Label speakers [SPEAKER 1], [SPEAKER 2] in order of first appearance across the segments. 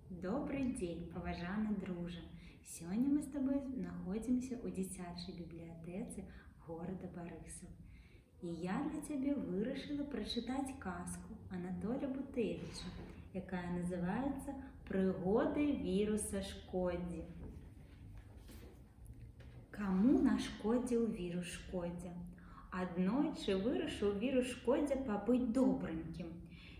[SPEAKER 1] Добрый день, паважаны дружа! Сегодня мы с тобой находимся у дзіцячай бібліятэцы города Барысаў. И я для тебе вырашила прочитать казку Анатолия Бутевича, якая называется «Прыгоды вируса Шкодзі». Каму нашкодзіў вірус Шкодзя? Аднойчы вырашыў вірус Шкодзя пабыць добреньким.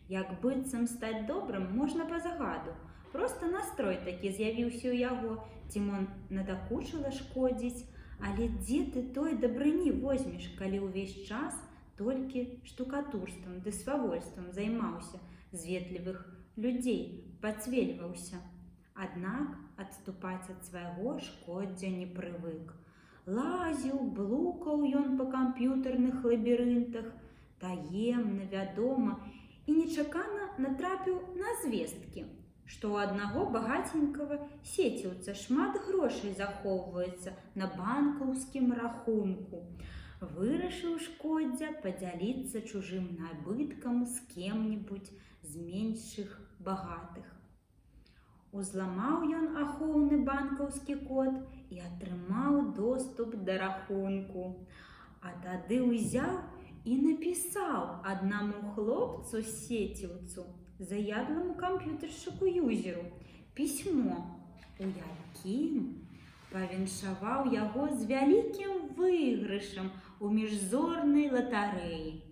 [SPEAKER 1] Як быццам стаць добрым можна па загаду. Просто настрой такі з'явіўся ў яго, ці мо надакучыла шкодзіць. Але дзе ты той дабрыні возьмеш, калі ўвесь час толькі штукатурствам ды свавольствам займаўся, з ветлівых людзей пацвельваўся. Аднак адступаць ад свайго шкодзя не прывык. Лазіў, блукаў ён па камп'ютарных лабірынтах, таемна, вядома, і нечакана натрапіў на звесткі, што ў аднаго багаценькага сеціўца шмат грошай захоўваецца на банкаўскім рахунку. Вырашыў шкодзя падзяліцца чужым набыткам з кем-небудзь з меншых багатых. Узламаў ён ахоўны банкаўскі код і атрымаў доступ да рахунку. А тады ўзяў і напісаў аднаму хлопцу сеціўцу, заядлому камп'ютаршчыку-юзеру, пісьмо, у якім павіншаваў яго з вялікім выйгрышам у міжзорнай латарэі.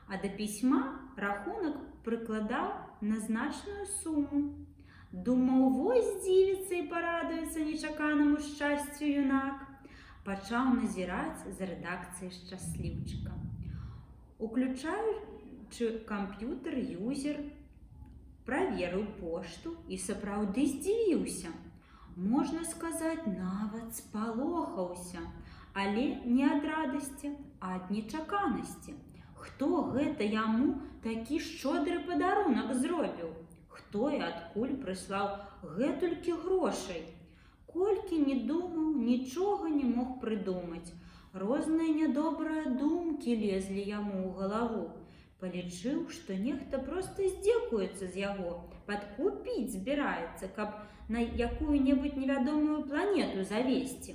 [SPEAKER 1] А да пісьма рахунак прыкладаў на значную суму. Думаў, вось здзівіцца і парадуецца нечаканаму шчасцю юнак. Пачаў назіраць за рэдакцыяй шчасліўчыка. Уключаючы камп'ютар, юзер праверыў пошту і сапраўды здзівіўся. Можна сказаць, нават спалохаўся, але не ад радасці, а ад нечаканасці. Хто гэта яму такі шчодры падарунак зробіў? Хто і адкуль прыслаў гэтулькі грошай? Колькі не думаў, нічога не мог прыдумаць. Розныя нядобрыя думкі лезлі яму ў галаву. Палічыў, што нехта проста здзекуецца з яго, падкупіць збіраецца, каб на якую-небудзь невядомую планету завесці.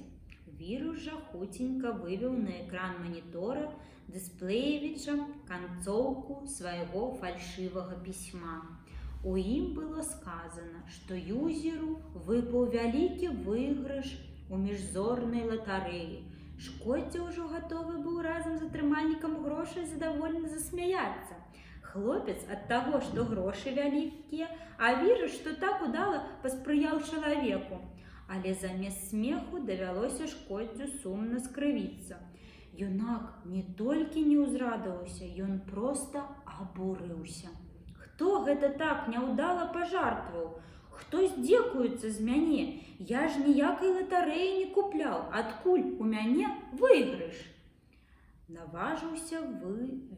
[SPEAKER 1] Вірус жа хуценька вывеў на экран манітора Дысплеевіча канцоўку свайго фальшывага пісьма. У ім было сказано, што юзеру выпаў вялікі выйгрыш у міжзорнай латарэі. Шкодзя ўжо гатовы быў разам з атрымальнікам грошай задаволена засмяяцца. Хлопец ад таго, што грошы вялікія, а вірус, што так удала паспрыяў чалавеку. Але замест смеху давялося шкодзю сумна скрывіцца. Юнак не толькі не ўзрадаваўся, ён проста абурыўся. Хто гэта так няўдала пажартваў? Хто здзекуецца з мяне? Я ж ніякай латарэі не купляў. Адкуль у мяне выйгрыш? Наважыўся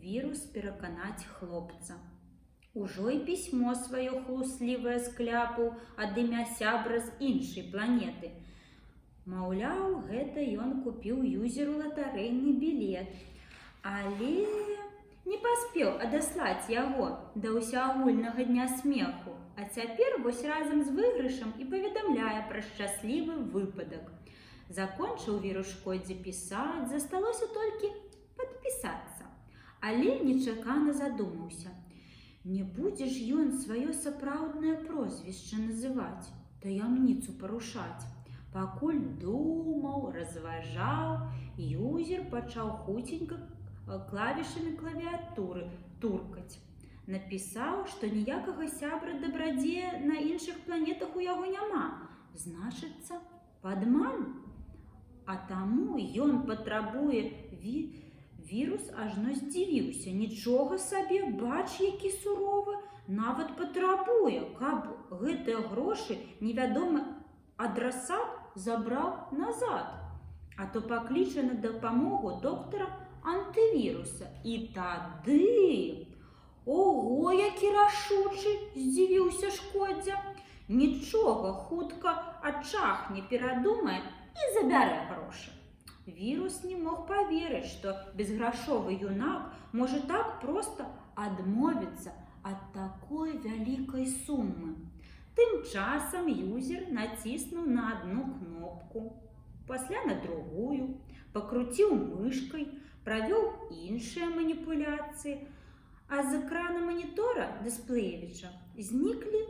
[SPEAKER 1] вірус пераканаць хлопца. Ужо і пісьмо сваё хлуслівае скляпаў ад імя сябра з іншай планеты. Маўляў, гэта ён купіў юзеру латарэйны білет. Але не паспеў адаслаць яго да ўсеагульнага дня смеху, а цяпер вось разам з выйгрышам і паведамляе пра шчаслівы выпадак. Закончыў вірус шкодзі пісаць, засталося толькі падпісацца. Але нечакана задумаўся. Не будзе ж ён сваё сапраўднае прозвішча называць, таямніцу парушаць. Пакуль думаў, разважаў, юзер пачаў хуценька клавішамі клавіатуры туркаць. Напісаў, што ніякага сябра-дабрадзея на іншых планетах у яго няма. Значыцца, падман. А таму ён патрабуе вірус ажно здзівіўся. Нічога сабе, бач, які суровы, нават патрабуе, каб гэтыя грошы невядомы адрасат забраў назад. А то пакліча на дапамогу доктара антывіруса. І тады... Ого, які рашучы, здзівіўся шкодзя. Нічога, хутка ачахне, перадумае і забярэ грошы. Вірус не мог паверыць, што безграшовы юнак можа так проста адмовіцца ад такой вялікай сумы. Тым часам юзер націснуў на одну кнопку, пасля на другую, пакруціў мышкай, правёў іншыя маніпуляцыі, а з экрана манітора дысплеевіча зніклі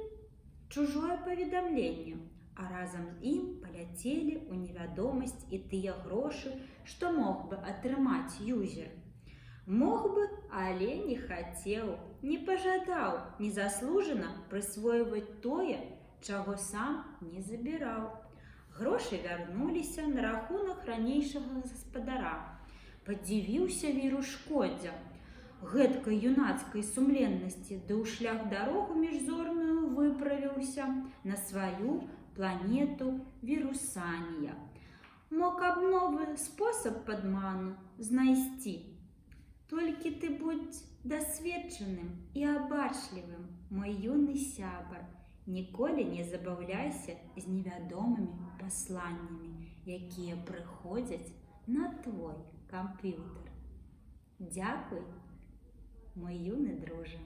[SPEAKER 1] чужое паведамленне, а разам з ім паляцелі ў невядомасць і тыя грошы, што мог бы атрымаць юзер. Мог бы, але не хацеў, не пажадаў незаслужана прысвойваць тое, чаго сам не забіраў. Грошы вярнуліся на рахунак ранейшага гаспадара. Падзівіўся вірушкоддзя гэткай юнацкай сумленнасці, ды ў шлях дарогу міжзорную выправіўся на сваю планету Вірусанія. Мог аб новы спосаб падману знайсці. Толькі ты будь дасведчаным і абачлівым, мой юны сябар. Ніколі не забаўляйся з невядомымі пасланнямі, якія прыходзяць на твой камп'ютер. Дзякуй, мой юны дружа.